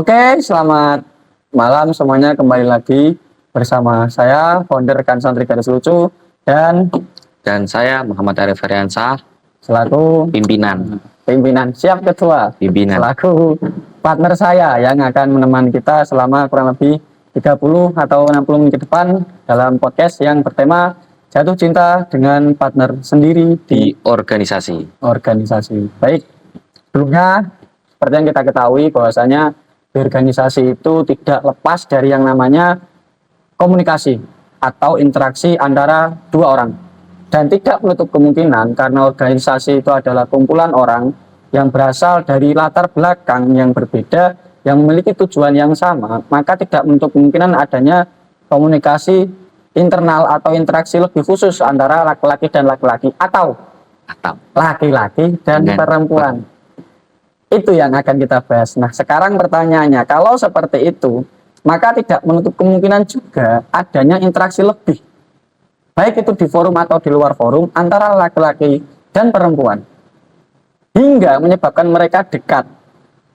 Oke, selamat malam semuanya, kembali lagi bersama saya, founder rekan santri garis lucu, dan saya Muhammad Arif Heriansah selaku pimpinan siap ketua, selaku partner saya yang akan menemani kita selama kurang lebih 30 atau 60 menit ke depan dalam podcast yang bertema jatuh cinta dengan partner sendiri di organisasi. Baik, sebelumnya seperti yang kita ketahui bahwasanya organisasi itu tidak lepas dari yang namanya komunikasi atau interaksi antara dua orang, dan tidak menutup kemungkinan karena organisasi itu adalah kumpulan orang yang berasal dari latar belakang yang berbeda yang memiliki tujuan yang sama, maka tidak menutup kemungkinan adanya komunikasi internal atau interaksi lebih khusus antara laki-laki dan laki-laki atau laki-laki dan perempuan. Itu yang akan kita bahas. Nah, sekarang pertanyaannya, kalau seperti itu, maka tidak menutup kemungkinan juga adanya interaksi lebih, baik itu di forum atau di luar forum, antara laki-laki dan perempuan, hingga menyebabkan mereka dekat,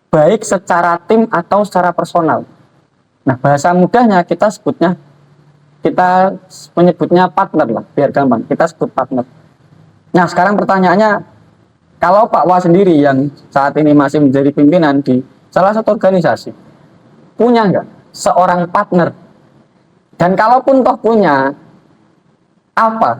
baik secara tim atau secara personal. Nah, bahasa mudahnya kita menyebutnya partner lah, biar gampang, kita sebut partner. Nah, sekarang pertanyaannya, kalau Pak Wah sendiri yang saat ini masih menjadi pimpinan di salah satu organisasi, punya nggak seorang partner? Dan kalaupun toh punya,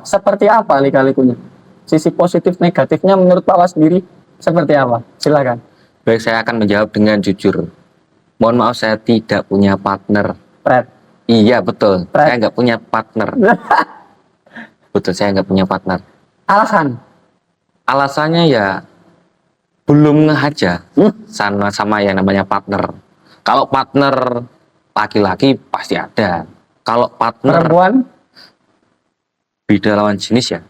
seperti apa lika-likunya? Sisi positif negatifnya menurut Pak Wah sendiri seperti apa? Silakan. Baik, saya akan menjawab dengan jujur. Mohon maaf, saya tidak punya partner. Iya, betul. Saya nggak punya partner. Betul, saya nggak punya partner. Alasannya ya belum aja sama yang namanya partner. Kalau partner laki-laki pasti ada. Kalau partner perempuan, beda lawan jenis ya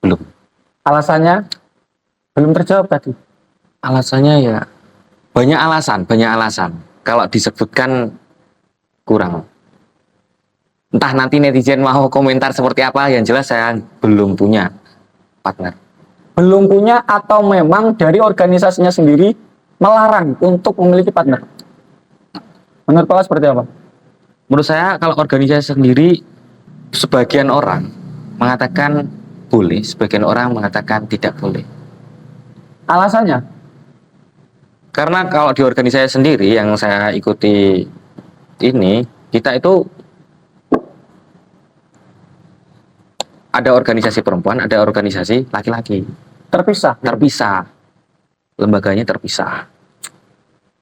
belum. Alasannya belum terjawab tadi. Alasannya ya banyak alasan. Kalau disebutkan kurang. Entah nanti netizen mau komentar seperti apa, yang jelas saya belum punya partner. Belum punya atau memang dari organisasinya sendiri melarang untuk memiliki partner? Menurut Pak seperti apa? Menurut saya kalau organisasi sendiri, sebagian orang mengatakan boleh, sebagian orang mengatakan tidak boleh. Alasannya? Karena kalau di organisasi sendiri yang saya ikuti ini, kita itu ada organisasi perempuan, ada organisasi laki-laki. Terpisah. Lembaganya terpisah.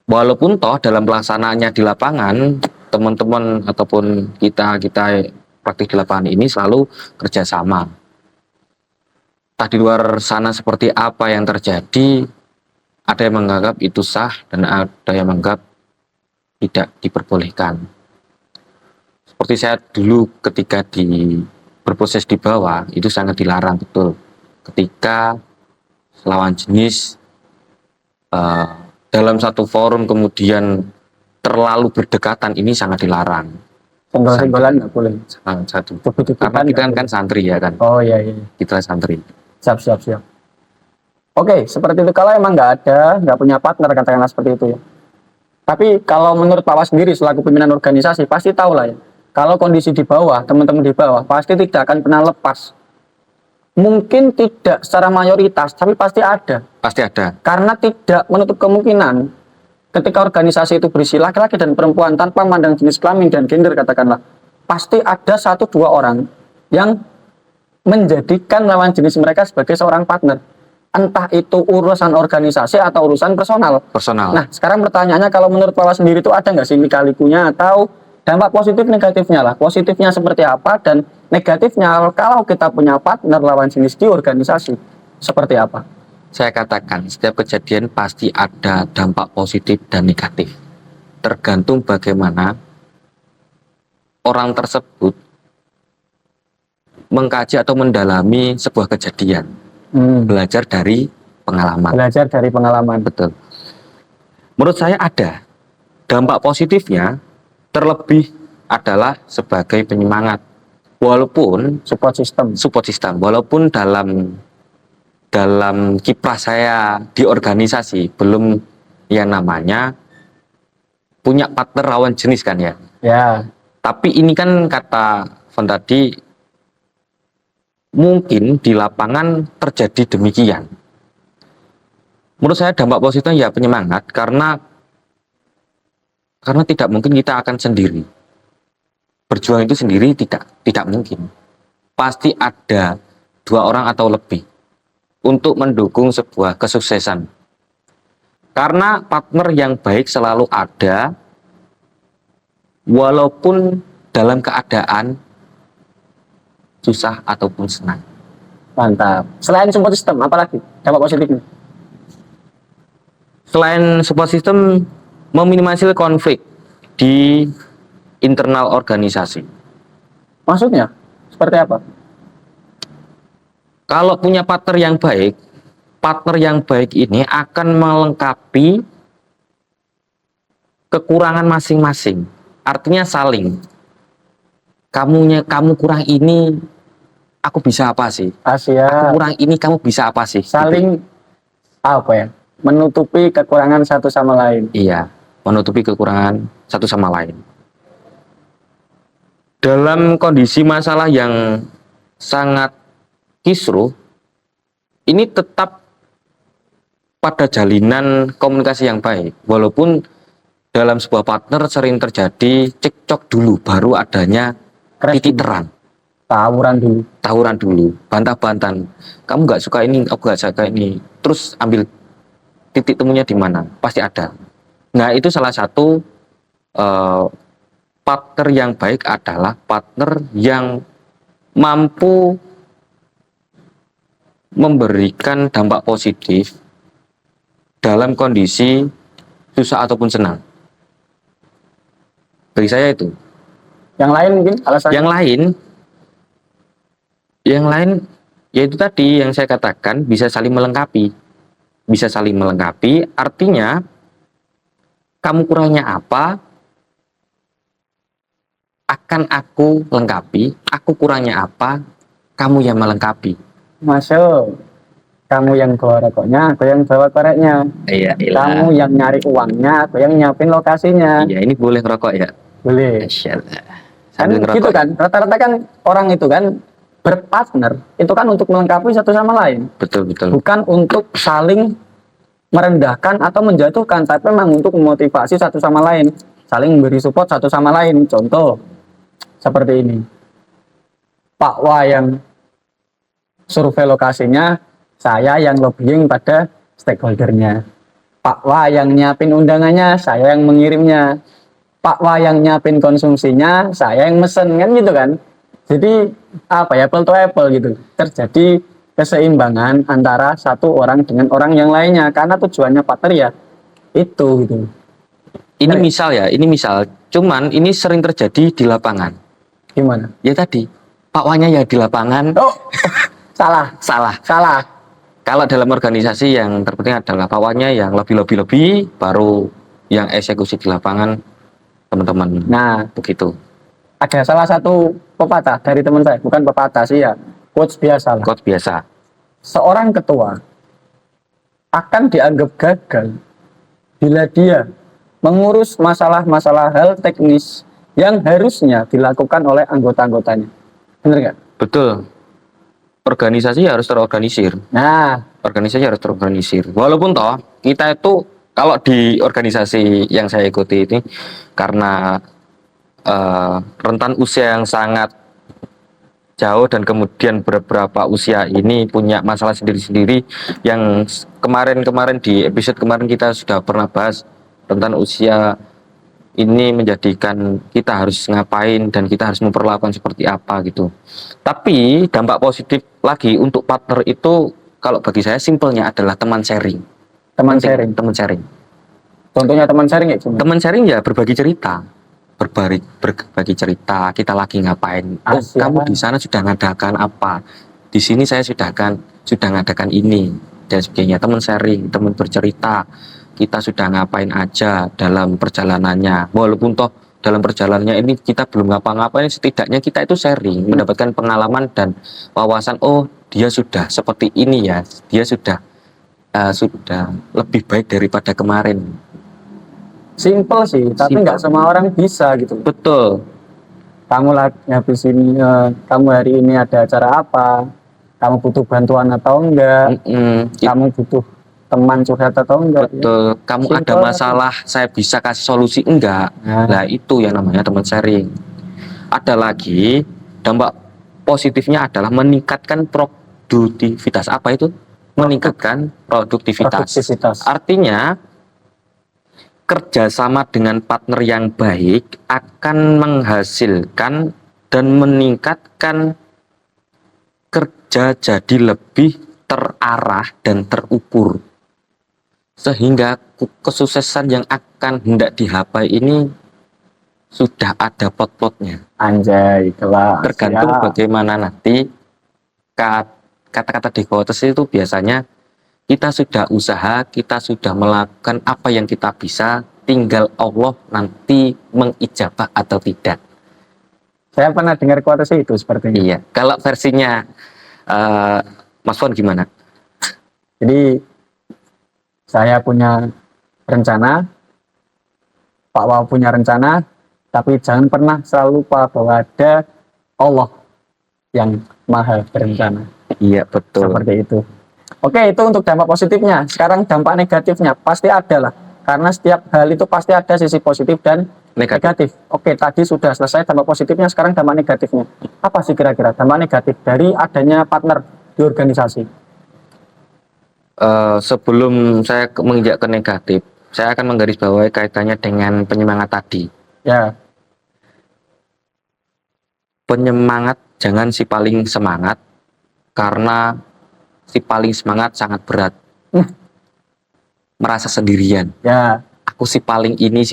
Walaupun toh dalam pelaksanaannya di lapangan, teman-teman ataupun kita praktik di lapangan ini selalu kerjasama. Entah di luar sana seperti apa yang terjadi, ada yang menganggap itu sah dan ada yang menganggap tidak diperbolehkan. Seperti saya dulu ketika berproses di bawah, itu sangat dilarang betul. Ketika lawan jenis dalam satu forum kemudian terlalu berdekatan, ini sangat dilarang. Senggol-senggolan nggak boleh. Satu. Karena kita kan santri ya kan. Oh iya. Kita santri. Siap. Oke, seperti itu. Kalau emang nggak punya partner, katakanlah seperti itu ya. Tapi kalau menurut Pak Was sendiri selaku pimpinan organisasi, pasti tahu lah ya, kalau kondisi di bawah, teman-teman di bawah pasti tidak akan pernah lepas. Mungkin tidak secara mayoritas, tapi pasti ada. Karena tidak menutup kemungkinan ketika organisasi itu berisi laki-laki dan perempuan tanpa memandang jenis kelamin dan gender, katakanlah, pasti ada 1-2 orang yang menjadikan lawan jenis mereka sebagai seorang partner. Entah itu urusan organisasi atau urusan personal. Nah, sekarang pertanyaannya, kalau menurut Pak sendiri itu ada nggak sih lika-likunya atau dampak positif negatifnya lah? Positifnya seperti apa dan negatifnya kalau kita punya partner lawan jenis di organisasi seperti apa? Saya katakan setiap kejadian pasti ada dampak positif dan negatif. Tergantung bagaimana orang tersebut mengkaji atau mendalami sebuah kejadian. Belajar dari pengalaman. Betul. Menurut saya ada dampak positifnya, terlebih adalah sebagai penyemangat. Walaupun support system. Walaupun dalam kiprah saya di organisasi belum yang namanya punya partner lawan jenis kan ya. Ya, Tapi ini kan kata Van tadi, mungkin di lapangan terjadi demikian. Menurut saya dampak positifnya ya penyemangat, karena tidak mungkin kita akan sendiri. Berjuang itu sendiri tidak mungkin. Pasti ada 2 orang atau lebih untuk mendukung sebuah kesuksesan. Karena partner yang baik selalu ada, walaupun dalam keadaan susah ataupun senang. mantap. Selain support system, apalagi dampak positifnya? Selain support system, meminimalisir konflik di internal organisasi. Maksudnya seperti apa? Kalau punya partner yang baik ini akan melengkapi kekurangan masing-masing. Artinya saling. Kamu kurang ini, aku bisa apa sih? Asia Aku kurang ini, kamu bisa apa sih? saling apa ya? Menutupi kekurangan satu sama lain. Iya, menutupi kekurangan satu sama lain. Dalam kondisi masalah yang sangat kisruh, ini tetap pada jalinan komunikasi yang baik. Walaupun dalam sebuah partner sering terjadi cekcok dulu, baru adanya titik terang. Tawuran dulu. Bantah-bantahan. Kamu nggak suka ini, aku nggak suka ini. Terus ambil titik temunya di mana? Pasti ada. Nah, itu salah satu partner yang baik adalah partner yang mampu memberikan dampak positif dalam kondisi susah ataupun senang. Bagi saya itu. Yang lain mungkin alasan. Yang lain yaitu tadi yang saya katakan, bisa saling melengkapi. Bisa saling melengkapi, artinya kamu kurangnya apa akan aku lengkapi, aku kurangnya apa, kamu yang melengkapi. Masuk. Kamu yang bawa rokoknya, aku yang bawa koreknya. Iya, Kamu yang nyari uangnya, aku yang nyiapin lokasinya. Iya, ini boleh ngerokok ya? Boleh. Masyaallah. Kan gitu kan, rata-rata kan orang itu kan berpartner, itu kan untuk melengkapi satu sama lain. Betul. Bukan untuk saling merendahkan atau menjatuhkan, tapi memang untuk memotivasi satu sama lain, saling memberi support satu sama lain. Contoh seperti ini, Pak Wah yang survei lokasinya, saya yang lobbying pada stakeholdernya. Pak Wah yang nyiapin undangannya, saya yang mengirimnya. Pak Wah yang nyiapin konsumsinya, saya yang mesen, kan gitu kan. Jadi apa ya, apple to apple gitu. Terjadi keseimbangan antara satu orang dengan orang yang lainnya, karena tujuannya partner ya itu gitu. Ini misal, cuman ini sering terjadi di lapangan. Gimana? Ya tadi, Pak Wanya ya di lapangan. Oh, salah. Kalau dalam organisasi yang terpenting adalah Pak Wanya yang lebih, baru yang eksekusi di lapangan teman-teman. Nah, begitu. ada salah satu pepatah dari teman saya, bukan pepatah sih ya, quotes biasa lah. Quotes biasa. Seorang ketua akan dianggap gagal bila dia mengurus masalah-masalah hal teknis yang harusnya dilakukan oleh anggota-anggotanya. Bener nggak? Betul. Organisasi harus terorganisir. Nah, Organisasi harus terorganisir. Walaupun toh kita itu kalau di organisasi yang saya ikuti ini, karena rentan usia yang sangat jauh dan kemudian beberapa usia ini punya masalah sendiri-sendiri, yang kemarin di episode kemarin kita sudah pernah bahas tentang usia ini menjadikan kita harus ngapain dan kita harus memperlakukan seperti apa gitu. Tapi dampak positif lagi untuk partner itu, kalau bagi saya simpelnya adalah teman sharing. Teman sharing. Contohnya teman sharing ya? Teman sharing ya berbagi cerita. Berbagi cerita, kita lagi ngapain. Oh, kamu di sana sudah ngadakan apa? Di sini saya sudah ngadakan ini dan sebagainya. Teman sharing, teman bercerita. Kita sudah ngapain aja dalam perjalanannya. Walaupun toh dalam perjalanannya ini kita belum ngapa-ngapain, setidaknya kita itu sharing, mendapatkan pengalaman dan wawasan. Oh, dia sudah seperti ini ya. Dia sudah lebih baik daripada kemarin. Simple sih, tapi Simple. nggak semua orang bisa gitu. Betul. Kamu lagi habis ini, kamu hari ini ada acara apa? Kamu butuh bantuan atau enggak? Kamu butuh teman curhat atau enggak? Betul. Kamu ada Simple. masalah, saya bisa kasih solusi enggak? Nah. Nah, itu yang namanya teman sharing. Ada lagi dampak positifnya adalah meningkatkan produktivitas. Apa itu? Meningkatkan produktivitas. Artinya kerjasama dengan partner yang baik akan menghasilkan dan meningkatkan kerja jadi lebih terarah dan terukur, sehingga kesuksesan yang akan hendak digapai ini sudah ada plot-plotnya. Anjay, kelas. Tergantung bagaimana nanti kata-kata Dekotes itu biasanya kita sudah usaha, kita sudah melakukan apa yang kita bisa, tinggal Allah nanti mengijabah atau tidak. Saya pernah dengar quotes itu seperti itu. Iya, kalau versinya Mas Fon gimana? Jadi saya punya rencana, Pak Waw punya rencana, tapi jangan pernah selalu lupa bahwa ada Allah yang maha berencana. Iya, betul. Seperti itu. Oke, itu untuk dampak positifnya. Sekarang dampak negatifnya pasti ada lah. Karena setiap hal itu pasti ada sisi positif dan negatif. Oke, tadi sudah selesai dampak positifnya, sekarang dampak negatifnya. Apa sih kira-kira dampak negatif dari adanya partner di organisasi? Sebelum saya menginjak ke negatif, saya akan menggarisbawahi kaitannya dengan penyemangat tadi. Ya. Penyemangat jangan si paling semangat, karena si paling semangat sangat berat. Merasa sendirian. Ya. Aku si paling ini,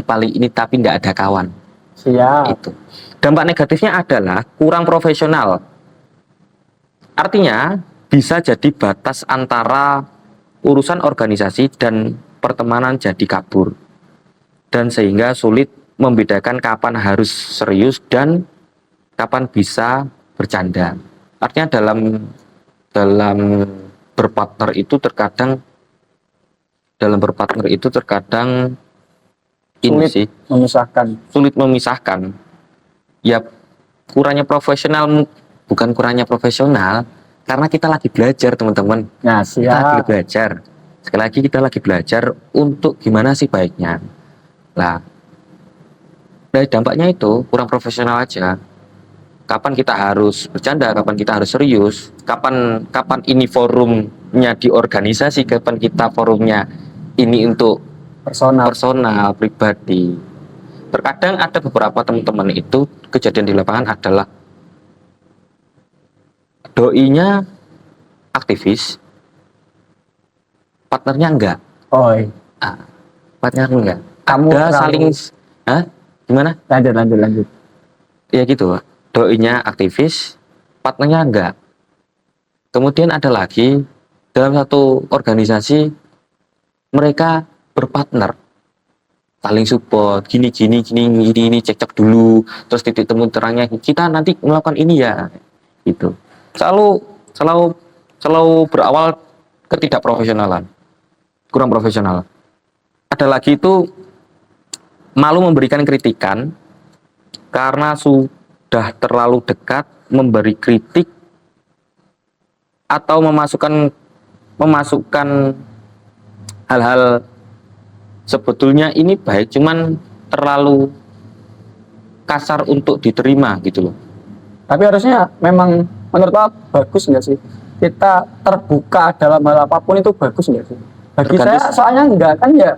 tapi tidak ada kawan. Siap. Itu. Dampak negatifnya adalah kurang profesional. Artinya bisa jadi batas antara urusan organisasi dan pertemanan jadi kabur. Dan sehingga sulit membedakan kapan harus serius dan kapan bisa bercanda. Artinya dalam berpartner itu terkadang sulit memisahkan. Ya, bukan kurangnya profesional, karena kita lagi belajar, teman-teman. Nah, siap. Kita lagi belajar. Sekali lagi kita lagi belajar untuk gimana sih baiknya. Nah, dari dampaknya itu kurang profesional aja. Kapan kita harus bercanda, kapan kita harus serius, kapan ini forumnya di organisasi, kapan kita forumnya ini untuk personal pribadi. Terkadang ada beberapa teman-teman itu kejadian di lapangan adalah doinya aktivis, partnernya enggak. Partnernya enggak. Kamu ada saling, gimana? Lanjut. Ya gitu, doinya aktivis, partnernya enggak. Kemudian ada lagi dalam satu organisasi mereka berpartner, saling support, gini cek dulu, terus titik temu terangnya kita nanti melakukan ini ya, gitu. Selalu berawal ketidakprofesionalan, kurang profesional. Ada lagi itu malu memberikan kritikan karena sudah terlalu dekat memberi kritik atau memasukkan hal-hal sebetulnya ini baik, cuman terlalu kasar untuk diterima gitu loh. Tapi harusnya memang menurut Pak bagus nggak sih kita terbuka dalam hal apapun, itu bagus nggak sih? Bagi saya soalnya enggak kan ya.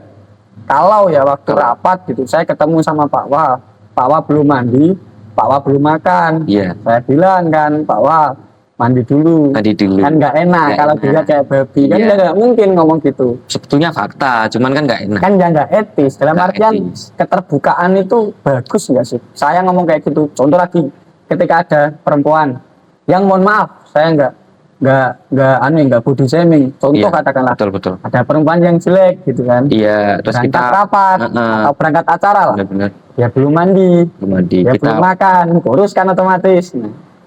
Kalau ya waktu rapat gitu, saya ketemu sama Pak Wah belum mandi, Pak Wah belum makan. Iya. Saya bilang kan, Pak Wah mandi dulu. Kan nggak enak kalau dia kayak babi. Kan nggak mungkin ngomong gitu. Sebetulnya fakta, cuman kan nggak enak. Kan ya nggak etis. Dalam artian keterbukaan itu bagus nggak sih? Saya ngomong kayak gitu. Contoh lagi, ketika ada perempuan yang mohon maaf, saya nggak body shaming. Contoh katakanlah, betul. ada perempuan yang jelek gitu kan. Iya, terus berangkat kita rapat atau berangkat acara lah. Benar. Dia belum mandi, dia kita belum makan, kurus kan otomatis.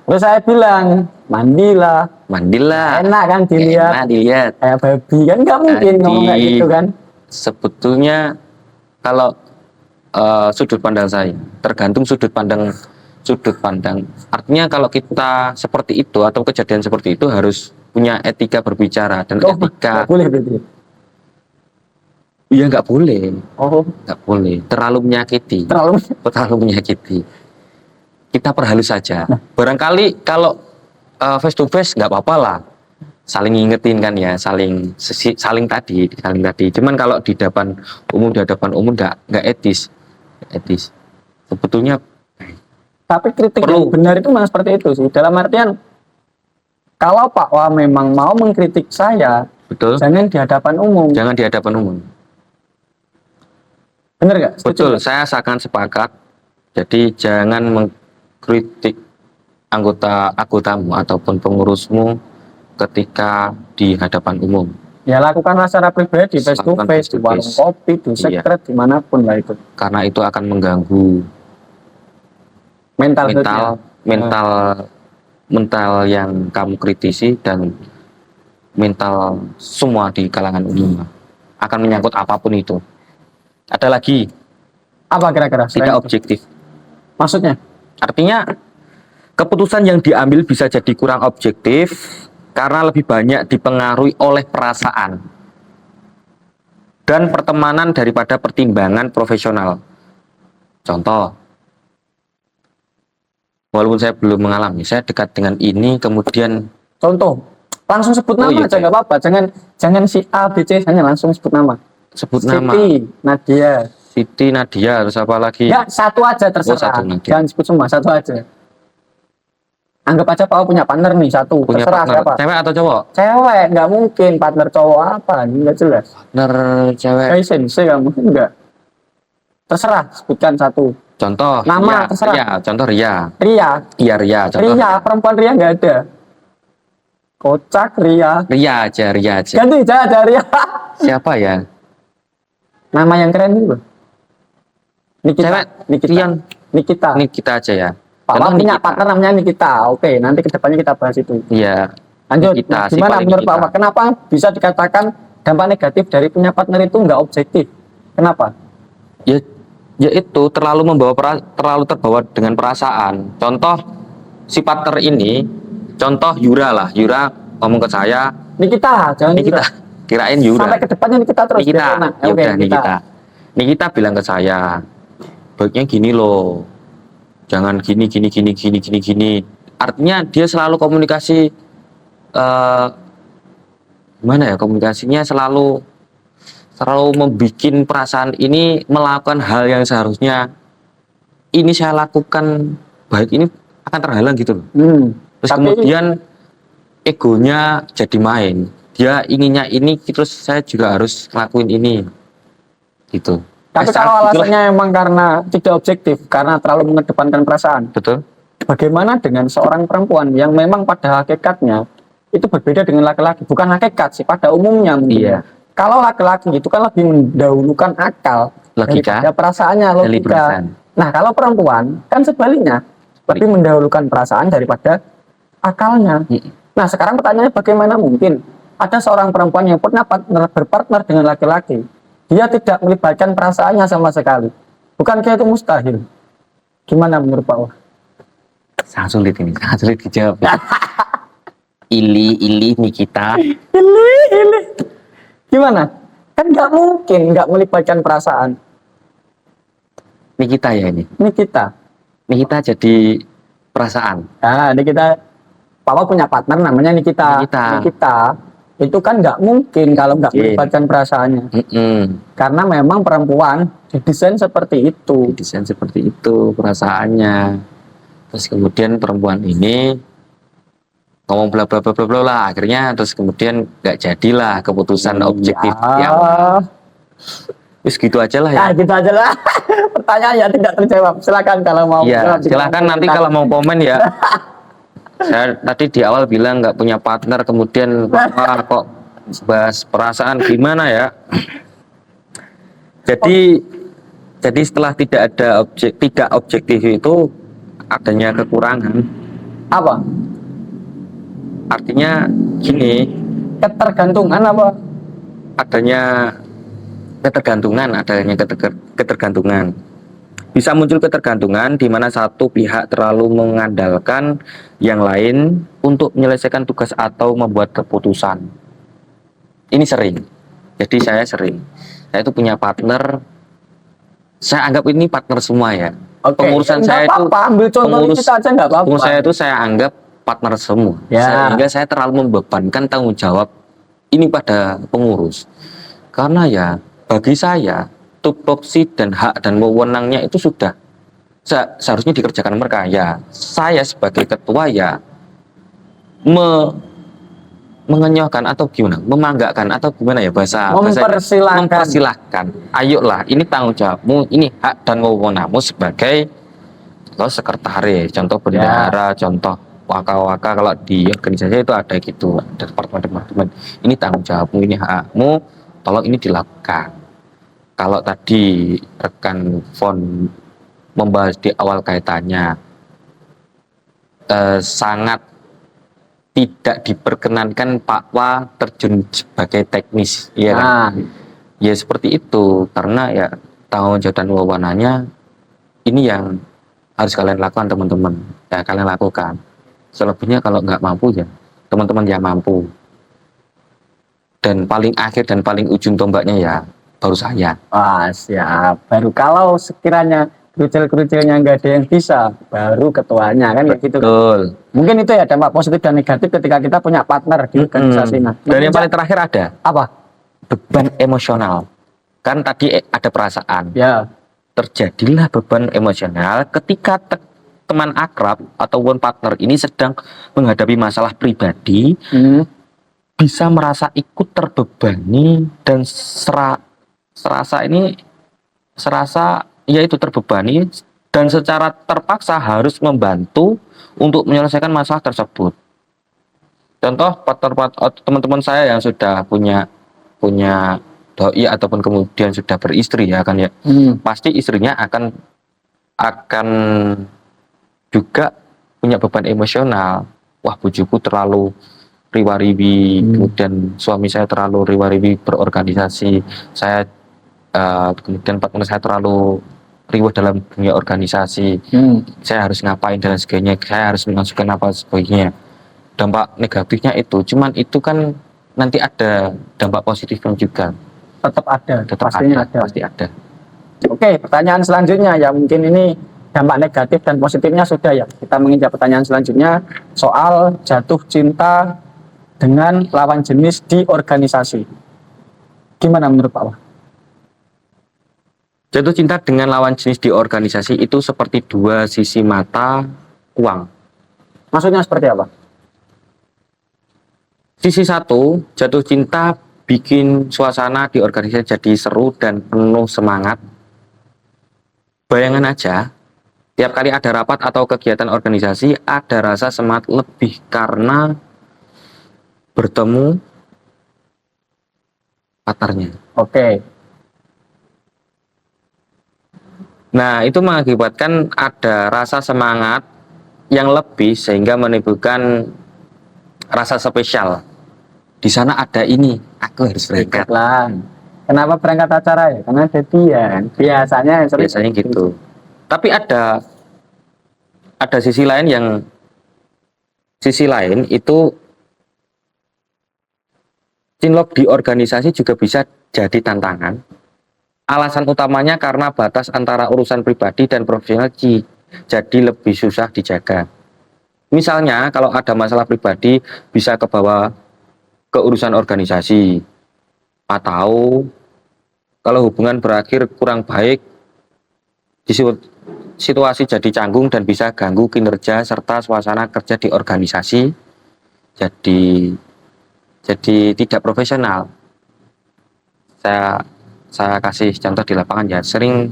Terus saya bilang, mandilah. Enak kan dilihat. Kayak babi kan, nggak mungkin ngomong kayak gitu kan. Sebetulnya kalau sudut pandang saya. Tergantung sudut pandang. Artinya kalau kita seperti itu atau kejadian seperti itu harus punya etika berbicara dan etika. Nggak boleh berarti. Iya nggak boleh, Oh, nggak boleh. Terlalu menyakiti. terlalu. Terlalu menyakiti. Kita perhalus saja. Barangkali kalau face to face nggak apa-apa lah, saling ngingetin kan ya, saling tadi. Cuman kalau di hadapan umum nggak etis. Sebetulnya Tapi kritik Perlu. yang benar itu memang seperti itu sih. Dalam artian, kalau Pak Wah memang mau mengkritik saya, betul. jangan di hadapan umum. Jangan di hadapan umum. Bener nggak? Setuju Betul, nggak? saya akan sepakat. Jadi jangan mengkritik anggotamu ataupun pengurusmu ketika di hadapan umum. Ya lakukanlah secara pribadi, face to Lakukan face, di warung face-to-face. kopi, di Iya. sekret, dimanapun lah itu. Karena itu akan mengganggu Mental mental yang kamu kritisi dan mental semua di kalangan umum akan menyangkut apapun itu. Ada lagi apa kira-kira? tidak Selain itu? objektif. Maksudnya? Artinya keputusan yang diambil bisa jadi kurang objektif karena lebih banyak dipengaruhi oleh perasaan dan pertemanan daripada pertimbangan profesional. Contoh, walaupun saya belum mengalami, saya dekat dengan ini, kemudian Contoh, langsung sebut Oh, nama iya, aja nggak apa-apa. Jangan si A, B, C, hanya langsung sebut nama. sebut nama Siti, Nadia. Siti, Nadia, terus apa lagi? Ya satu aja terserah. satu, Nadia. Jangan sebut semua, satu aja. Anggap aja Pak O punya partner nih satu. Punya Terserah partner, siapa. cewek atau cowok? Cewek, nggak mungkin partner cowok apa, ini nggak jelas. Partner cewek. Kayak sensei kamu enggak. Terserah, sebutkan satu. Contoh, Nama, Ria, terserah. Ria, contoh Ria. Ria, Iya, Ria, contoh. Ria, perempuan Ria nggak ada. Kocak Ria. Ria aja. Ganti aja Ria. Siapa ya? Nama yang keren itu. Nikita. Cewek, Nikita. Rian. Nikita. Ini kita aja ya. Pak Contoh Wah punya Nikita. partner namanya Nikita. Oke, nanti kedepannya kita bahas itu. Iya. Lanjut. Nikita, si Gimana paling menurut Pak Nikita. Wah? Kenapa bisa dikatakan dampak negatif dari punya partner itu nggak objektif? Kenapa? Ya itu terlalu terbawa dengan perasaan. Contoh si partner ini, contoh Yura lah. Yura ngomong ke saya, Nikita, jangan Nikita. Kirain Yura. Sampai kedepannya Nikita terus. Nikita. biar enak. Ya Oke, udah Nikita. Nikita bilang ke saya, baiknya gini loh. Jangan gini. Artinya dia selalu komunikasi gimana ya, komunikasinya selalu membuat perasaan ini melakukan hal yang seharusnya ini saya lakukan baik ini akan terhalang gitu loh. Terus Tapi- kemudian egonya jadi main. Dia inginnya ini, terus saya juga harus ngelakuin ini. Gitu. Tapi Secara kalau itulah- alasannya emang karena tidak objektif, karena terlalu mengedepankan perasaan, betul. bagaimana dengan seorang perempuan yang memang pada hakikatnya itu berbeda dengan laki-laki? Bukan hakikat sih, pada umumnya mungkin. Iya. Kalau laki-laki itu kan lebih mendahulukan akal Logika. daripada perasaannya, Dari logika. perasaan. Nah, kalau perempuan kan sebaliknya, lebih mendahulukan perasaan daripada akalnya. Nah, sekarang pertanyaannya bagaimana mungkin ada seorang perempuan yang pernah berpartner dengan laki-laki, dia tidak melibatkan perasaannya sama sekali. Bukankah itu mustahil? Gimana menurut Pak Wah? Sangat sulit dijawab. Ili Nikita. Ini. Gimana? Kan nggak mungkin nggak melibatkan perasaan. Nikita ya ini. Nikita jadi perasaan. Nah, ini kita Pak Wah punya partner namanya Nikita. Nikita. Itu kan nggak mungkin kalau nggak Mungkin. melibatkan perasaannya. Karena memang perempuan didesain seperti itu. Desain seperti itu perasaannya. Terus kemudian perempuan ini ngomong bla bla bla bla bla lah, akhirnya terus kemudian nggak jadilah keputusan objektif yang wis gitu aja lah ya. Nah, gitu aja lah. Pertanyaan ya tidak terjawab. Silakan kalau mau. Iya, silakan nanti kalau mau komen ya. Saya tadi di awal bilang nggak punya partner, kemudian wah kok bahas perasaan gimana ya. Jadi setelah tidak objektif itu adanya kekurangan. Apa? Artinya gini, Ketergantungan apa? adanya ketergantungan. Bisa muncul ketergantungan di mana satu pihak terlalu mengandalkan yang lain untuk menyelesaikan tugas atau membuat keputusan. Ini sering. Jadi saya sering. Saya itu punya partner. Saya anggap ini partner semua ya. Oke, Pengurusan nggak saya itu apa-apa, ambil contoh pengurus kita aja nggak apa-apa. pengurus saya itu saya anggap partner semua. Ya. Sehingga saya terlalu membebankan tanggung jawab ini pada pengurus. Karena ya bagi saya tupoksi dan hak dan wewenangnya itu sudah seharusnya dikerjakan mereka. Ya saya sebagai ketua ya mengenyahkan atau gimana, memanggakan atau gimana ya mempersilahkan. Ayolah, ini tanggung jawabmu, ini hak dan wewenangmu sebagai sekretaris, contoh bendahara, contoh waka-waka. Kalau di organisasi itu ada gitu, ada departemen-departemen. Ini tanggung jawabmu, ini hakmu, tolong ini dilakukan. Kalau tadi rekan Fon membahas di awal kaitannya sangat tidak diperkenankan Pak Wa terjun sebagai teknis, ya kan? Ya seperti itu, karena ya tanggung jawab dan wewenangnya ini yang harus kalian lakukan teman-teman. Ya kalian lakukan. Selebihnya kalau nggak mampu ya teman-teman yang mampu. Dan paling akhir dan paling ujung tombaknya ya baru saya. Wah, siap. Baru kalau sekiranya kerucil-kerucilnya nggak ada yang bisa, baru ketuanya kan kayak gitu. Betul. Mungkin itu ya dampak positif dan negatif ketika kita punya partner di organisasi. Nah, dan yang paling terakhir ada apa? Beban emosional. Kan tadi ada perasaan. Ya. Terjadilah beban emosional ketika teman akrab ataupun partner ini sedang menghadapi masalah pribadi, bisa merasa ikut terbebani dan serasa yaitu terbebani dan secara terpaksa harus membantu untuk menyelesaikan masalah tersebut. Contoh teman-teman saya yang sudah punya doi ataupun kemudian sudah beristri ya kan ya, pasti istrinya akan juga punya beban emosional. Wah, bojoku terlalu riwa-riwi, kemudian suami saya terlalu riwa-riwi berorganisasi, saya kemudian partner saya terlalu riwah dalam dunia organisasi, saya harus ngapain dan sebagainya, saya harus mengajukan apa sebagainya. Dampak negatifnya itu, cuman itu kan nanti ada dampak positifnya juga. Tetap ada, pasti ada. Oke, pertanyaan selanjutnya ya, mungkin ini dampak negatif dan positifnya sudah ya. Kita menginjak pertanyaan selanjutnya soal jatuh cinta dengan lawan jenis di organisasi. Gimana menurut Pak Wah? Jatuh cinta dengan lawan jenis di organisasi itu seperti dua sisi mata uang. Maksudnya seperti apa? Sisi satu, jatuh cinta bikin suasana di organisasi jadi seru dan penuh semangat. Bayangan aja, tiap kali ada rapat atau kegiatan organisasi, ada rasa semangat lebih karena bertemu partnernya. Oke. Nah, itu mengakibatkan ada rasa semangat yang lebih sehingga menimbulkan rasa spesial. Di sana ada ini, aku harus berangkat. Kenapa berangkat acara ya? Karena jadian. Biasanya gitu. Tapi ada sisi lain itu cinlok di organisasi juga bisa jadi tantangan. Alasan utamanya karena batas antara urusan pribadi dan profesional jadi lebih susah dijaga. Misalnya kalau ada masalah pribadi bisa kebawa ke urusan organisasi, atau kalau hubungan berakhir kurang baik, situasi jadi canggung dan bisa ganggu kinerja serta suasana kerja di organisasi, jadi tidak profesional. Saya kasih contoh di lapangan ya, sering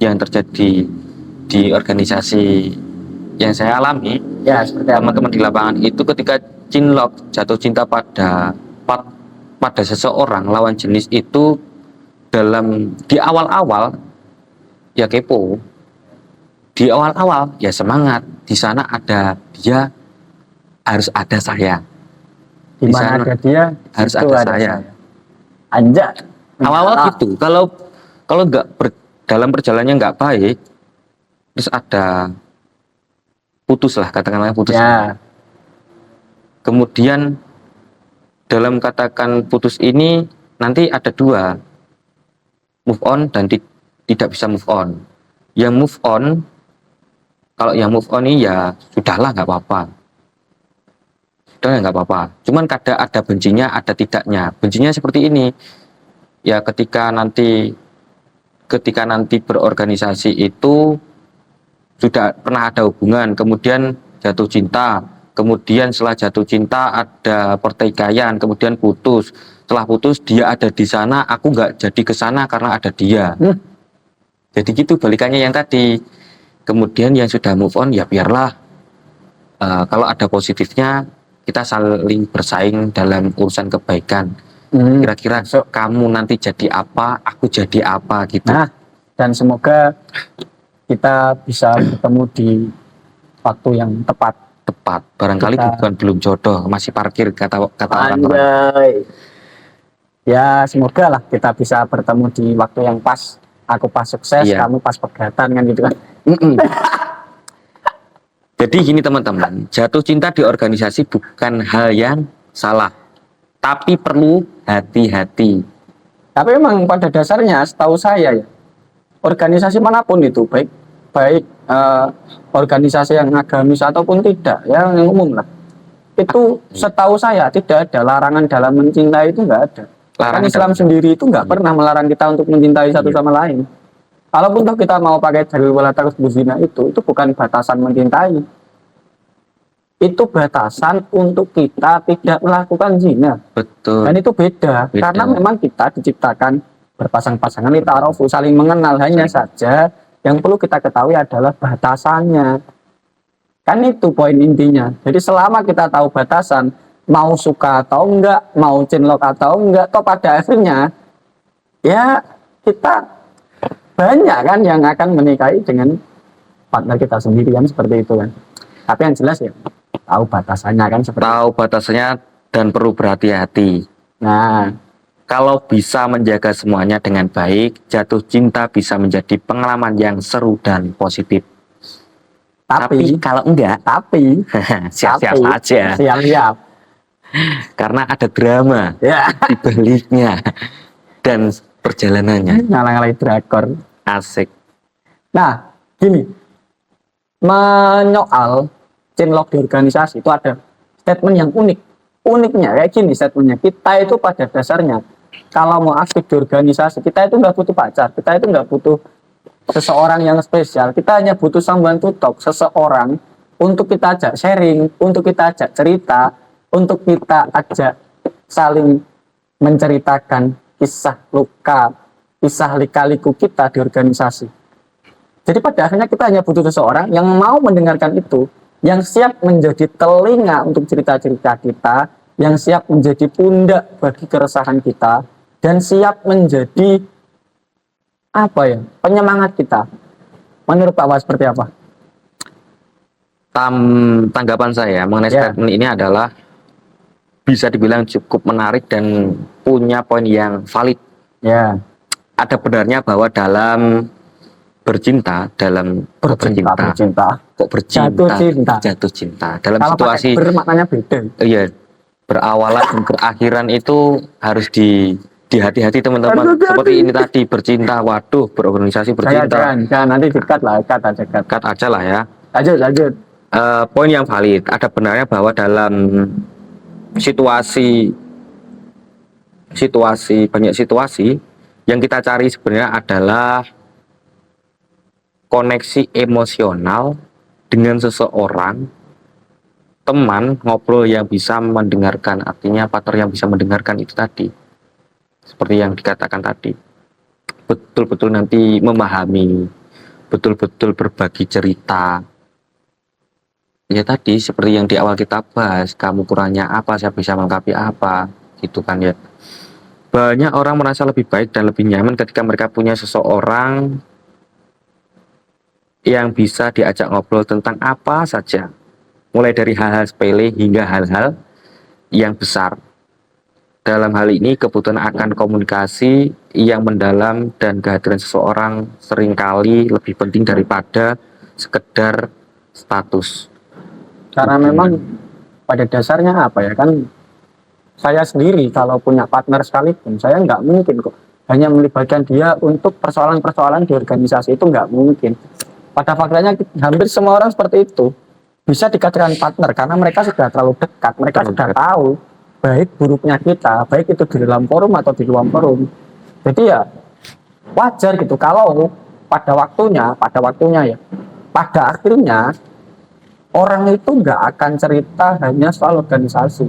yang terjadi di organisasi yang saya alami ya, seperti teman-teman di lapangan itu ketika cinlok, jatuh cinta pada seseorang lawan jenis itu di awal-awal ya kepo, di awal-awal ya semangat, di sana ada dia harus ada saya, di mana ada dia harus ada saya. Anjak. Awal-awal gitu, kalau nggak dalam perjalanannya nggak baik, terus ada putus lah, katakanlah putus. Ya. Kemudian dalam katakan putus ini nanti ada dua, move on dan tidak bisa move on. Yang move on, kalau yang move on ini ya sudahlah, nggak apa-apa. Sudah nggak apa-apa. Cuman ada bencinya, ada tidaknya. Bencinya seperti ini. Ya ketika nanti berorganisasi itu sudah pernah ada hubungan, kemudian jatuh cinta, kemudian setelah jatuh cinta ada pertikaian, kemudian putus. Setelah putus dia ada di sana, aku nggak jadi ke sana karena ada dia. Jadi gitu balikannya yang tadi. Kemudian yang sudah move on ya biarlah. Kalau ada positifnya kita saling bersaing dalam urusan kebaikan. Kira-kira kamu nanti jadi apa, aku jadi apa gitu. Nah, dan semoga kita bisa bertemu di waktu yang tepat. Barangkali bukan belum jodoh, masih parkir kata orang-orang. Ya semoga lah kita bisa bertemu di waktu yang pas. Aku pas sukses, Iya. kamu pas pegatan kan gitu kan. Jadi gini teman-teman, jatuh cinta di organisasi bukan hal yang salah, tapi perlu hati-hati. Tapi memang pada dasarnya setahu saya ya, organisasi manapun itu baik organisasi yang agamis ataupun tidak, ya yang umum lah. Itu setahu saya tidak ada larangan dalam mencintai, itu nggak ada. Kan Islam sendiri itu nggak pernah melarang kita untuk mencintai satu sama lain. Kalaupun toh kita mau pakai dalil wala taqrabuz zina, itu bukan batasan mencintai. Itu batasan untuk kita tidak melakukan zina. Betul. Dan itu beda. Karena memang kita diciptakan berpasang-pasangan, ta'arufu, saling mengenal. Hanya saja yang perlu kita ketahui adalah batasannya. Kan itu poin intinya. Jadi selama kita tahu batasan, mau suka atau enggak, mau cinlok atau enggak, toh pada akhirnya ya kita banyak kan yang akan menikahi dengan partner kita sendiri kan, seperti itu kan. Tapi yang jelas ya tahu batasannya kan, seperti tahu batasannya dan perlu berhati-hati. Nah, kalau bisa menjaga semuanya dengan baik, jatuh cinta bisa menjadi pengalaman yang seru dan positif. Tapi kalau enggak, siap-siap saja. Siap-siap. Karena ada drama Ya. di baliknya dan perjalanannya. Ngalang-ngalai drakor. Asik. Nah, gini, menyoal cinlok di organisasi itu ada statement yang unik. Uniknya kayak gini statementnya, kita itu pada dasarnya kalau mau aktif di organisasi, kita itu nggak butuh pacar, kita itu nggak butuh seseorang yang spesial, kita hanya butuh someone to talk, seseorang untuk kita ajak sharing, untuk kita ajak cerita, untuk kita ajak saling menceritakan kisah luka, kisah lika-liku kita di organisasi. Jadi pada akhirnya kita hanya butuh seseorang yang mau mendengarkan itu, yang siap menjadi telinga untuk cerita-cerita kita, yang siap menjadi pundak bagi keresahan kita, dan siap menjadi penyemangat kita. Menurut Pak Wah seperti apa? Tanggapan saya mengenai statement ini adalah bisa dibilang cukup menarik dan punya poin yang valid. Ya. Ada benarnya bahwa dalam bercinta, jatuh cinta dalam kalau situasi bermaknanya beda. Iya, berawalan dan berakhiran itu harus hati-hati teman-teman. Seperti ini tadi, bercinta, waduh, berorganisasi bercinta. Jangan nanti dikat lah, cut aja lah ya. Lanjut. Poin yang valid, ada benarnya bahwa dalam banyak situasi yang kita cari sebenarnya adalah koneksi emosional dengan seseorang, teman ngobrol yang bisa mendengarkan, artinya partner yang bisa mendengarkan itu tadi, seperti yang dikatakan tadi, betul-betul nanti memahami, betul-betul berbagi cerita. Ya tadi seperti yang di awal kita bahas, kamu kurangnya apa, saya bisa melengkapi apa, gitu kan ya. Banyak orang merasa lebih baik dan lebih nyaman ketika mereka punya seseorang yang bisa diajak ngobrol tentang apa saja, mulai dari hal-hal sepele hingga hal-hal yang besar. Dalam hal ini kebutuhan akan komunikasi yang mendalam dan kehadiran seseorang seringkali lebih penting daripada sekedar status. Karena memang pada dasarnya apa ya kan, saya sendiri kalau punya partner sekalipun, saya nggak mungkin kok hanya melibatkan dia untuk persoalan-persoalan di organisasi, itu nggak mungkin. Pada faktanya hampir semua orang seperti itu bisa dikatakan partner karena mereka sudah terlalu dekat, mereka sudah tahu baik buruknya kita, baik itu di dalam forum atau di luar forum. Jadi ya wajar gitu kalau pada waktunya ya, pada akhirnya orang itu nggak akan cerita hanya soal organisasi,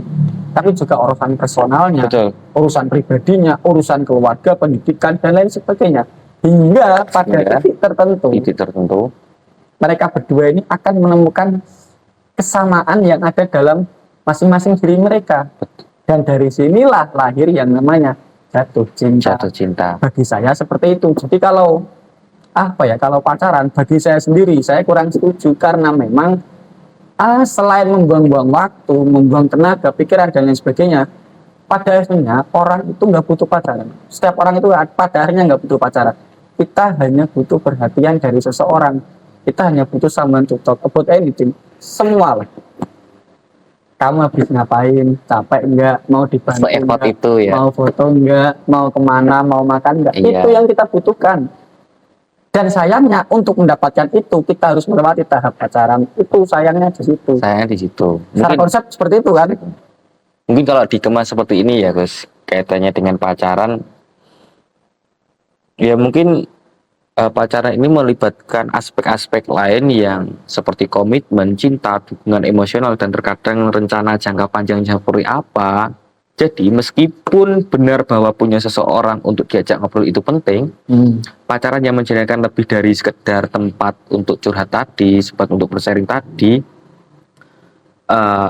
tapi juga urusan personalnya, Betul. urusan pribadinya, urusan keluarga, pendidikan, dan lain sebagainya. Hingga pada Hingga titik tertentu mereka berdua ini akan menemukan kesamaan yang ada dalam masing-masing diri mereka. Dan dari sinilah lahir yang namanya jatuh cinta. jatuh cinta. Bagi saya seperti itu. Jadi kalau kalau pacaran, bagi saya sendiri, saya kurang setuju karena memang selain membuang-buang waktu, membuang tenaga, pikiran dan lain sebagainya, pada akhirnya orang itu nggak butuh pacaran. Setiap orang itu pada akhirnya nggak butuh pacaran. Kita hanya butuh perhatian dari seseorang. Kita hanya butuh someone to talk about anything. Semua lah. Kamu habis ngapain? Capek enggak? Mau dibantu Se-effort enggak? itu ya. Mau foto enggak? Mau kemana? Mau makan enggak? Iya. Itu yang kita butuhkan. Dan sayangnya untuk mendapatkan itu kita harus melewati tahap pacaran. Itu sayangnya di situ. Sayangnya di situ. Secara konsep seperti itu kan. Mungkin kalau dikemas seperti ini ya Gus, kaitannya dengan pacaran, ya mungkin pacaran ini melibatkan aspek-aspek lain yang seperti komitmen, cinta, dukungan emosional, dan terkadang rencana jangka panjang seperti apa. Jadi meskipun benar bahwa punya seseorang untuk diajak ngobrol itu penting, pacaran yang menjadikan lebih dari sekedar tempat untuk curhat tadi, sempat untuk bersharing tadi,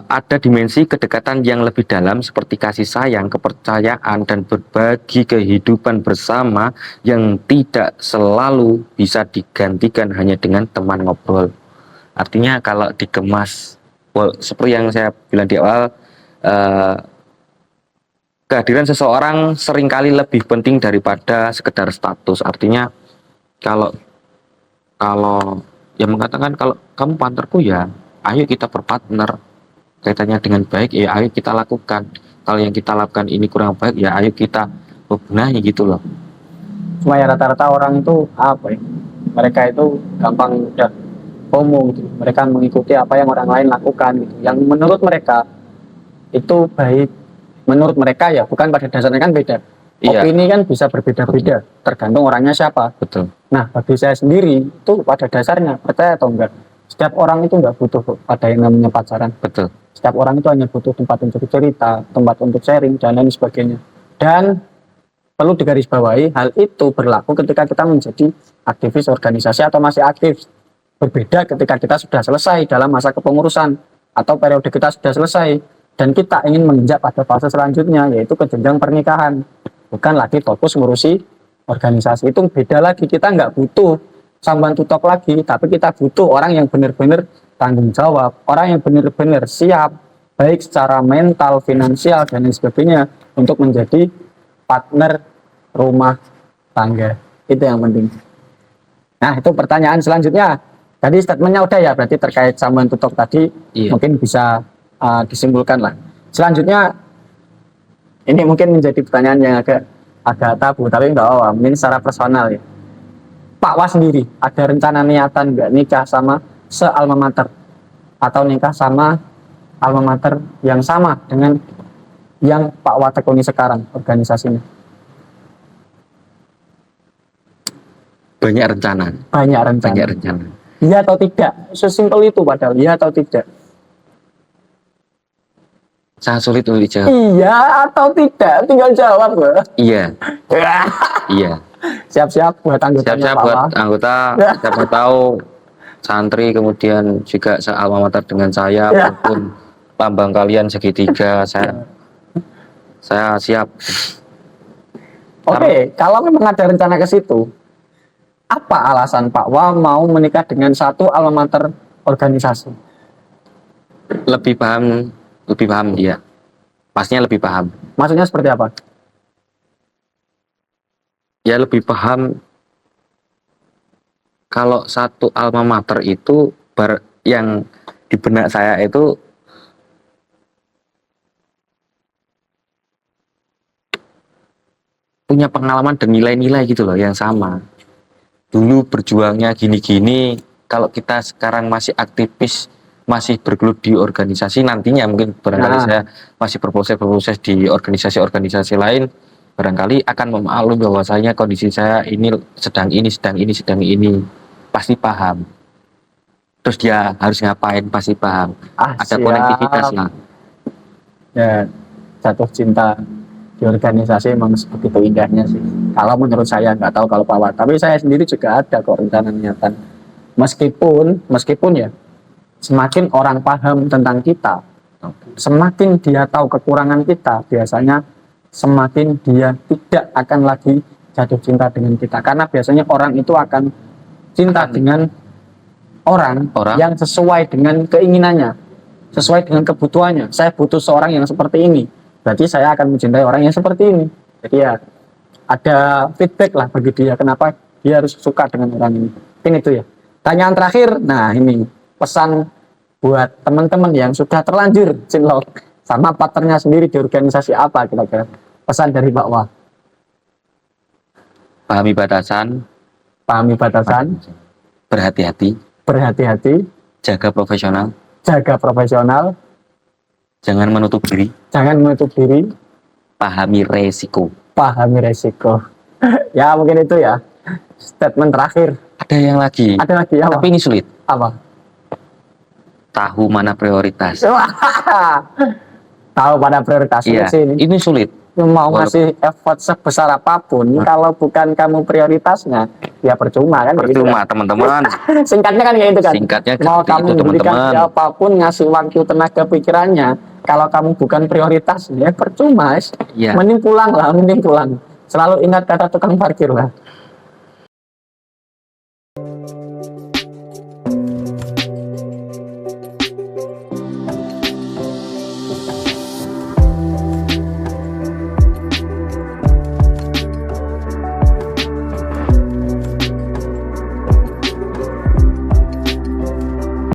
ada dimensi kedekatan yang lebih dalam seperti kasih sayang, kepercayaan, dan berbagi kehidupan bersama yang tidak selalu bisa digantikan hanya dengan teman ngobrol. Artinya kalau dikemas, seperti yang saya bilang di awal, kehadiran seseorang seringkali lebih penting daripada sekedar status. Artinya kalau yang mengatakan kalau kamu partnerku ya, ayo kita berpartner, kaitannya dengan baik ya ayo kita lakukan. Kalau yang kita lakukan ini kurang baik ya ayo kita benahi gitu loh. Cuma ya rata-rata orang itu mereka itu gampang udah FOMO gitu. Mereka mengikuti apa yang orang lain lakukan gitu. Yang menurut mereka itu baik. Menurut mereka ya, bukan pada dasarnya kan beda. Iya. Opini kan bisa berbeda-beda, tergantung orangnya siapa. Betul. Nah, bagi saya sendiri itu pada dasarnya, percaya atau enggak, setiap orang itu enggak butuh pada yang namanya pacaran. Betul. Setiap orang itu hanya butuh tempat untuk cerita, tempat untuk sharing dan lain sebagainya. Dan perlu digarisbawahi, hal itu berlaku ketika kita menjadi aktivis organisasi atau masih aktif. Berbeda ketika kita sudah selesai dalam masa kepengurusan atau periode kita sudah selesai dan kita ingin menginjak pada fase selanjutnya, yaitu ke jenjang pernikahan. Bukan lagi fokus ngurusi organisasi. Itu beda lagi. Kita nggak butuh someone to talk lagi, tapi kita butuh orang yang benar-benar tanggung jawab, orang yang benar-benar siap, baik secara mental, finansial, dan lain sebagainya, untuk menjadi partner rumah tangga. Itu yang penting. Nah, itu pertanyaan selanjutnya. Tadi statementnya udah ya, berarti terkait someone to talk tadi, Iya. mungkin bisa disimpulkan lah. Selanjutnya, ini mungkin menjadi pertanyaan yang agak tabu, tapi enggak apa-apa, mungkin secara personal ya. Pak Wa sendiri, ada rencana niatan nggak nikah sama se-alma mater? Atau nikah sama alma mater yang sama dengan yang Pak Wa tekuni sekarang, organisasinya? Banyak rencana. Banyak rencana. Banyak rencana. Iya atau tidak? Sesimpel itu padahal, iya atau tidak? Sangat sulit untuk dijawab. Iya atau tidak? Tinggal jawab, Bro. Iya. Iya. Siap-siap buat anggotanya Siap-siap Pak buat Wa. anggota, siapa tahu santri kemudian juga sealma mater dengan saya, Ya. maupun lambang kalian segitiga, saya siap. Oke, kalau memang ada rencana ke situ, apa alasan Pak Wa mau menikah dengan satu alma mater organisasi? Lebih paham dia. Pastinya lebih paham. Maksudnya seperti apa? Ya lebih paham Kalau satu alma mater itu yang di benak saya itu punya pengalaman dan nilai-nilai gitu loh yang sama. Dulu berjuangnya gini-gini, kalau kita sekarang masih aktivis, masih bergelut di organisasi, nantinya mungkin barangkali Nah. saya masih berproses di organisasi-organisasi lain, barangkali akan memaklumi bahwasanya kondisi saya ini sedang ini, pasti paham. Terus dia harus ngapain, pasti paham. Ada siap. konektivitas lah. Ya, jatuh cinta di organisasi emang begitu indahnya sih. Kalau menurut saya, nggak tahu kalau Pak Wat. Tapi saya sendiri juga ada kok rencana niatan. Meskipun ya, semakin orang paham tentang kita, semakin dia tahu kekurangan kita, biasanya semakin dia tidak akan lagi jatuh cinta dengan kita. Karena biasanya orang itu akan cinta dengan orang yang sesuai dengan keinginannya, sesuai dengan kebutuhannya. Saya butuh seorang yang seperti ini, berarti saya akan mencintai orang yang seperti ini. Jadi ya ada feedback lah bagi dia, kenapa dia harus suka dengan orang ini. Mungkin itu ya. Pertanyaan terakhir, nah ini pesan buat teman-teman yang sudah terlanjur cinlok sama partnernya sendiri di organisasi apa kira-kira pesan dari Pak Wah? Pahami batasan, berhati-hati, jaga profesional, jangan menutup diri, pahami resiko. Ya mungkin itu ya statement terakhir. Ada yang lagi, Ada lagi apa? tapi ini sulit. Apa? Tahu mana prioritas. Tahu pada prioritas. Iya, ini sulit. Mau ngasih effort sebesar apapun, kalau bukan kamu prioritasnya, ya percuma kan? Percuma, teman-teman. Singkatnya kan kayak itu kan. Singkatnya Mau seperti kamu itu, memberikan teman-teman. apapun, ngasih waktu, tenaga, pikirannya, kalau kamu bukan prioritasnya, percuma. Iya. Mending pulang. Selalu ingat kata tukang parkir lah.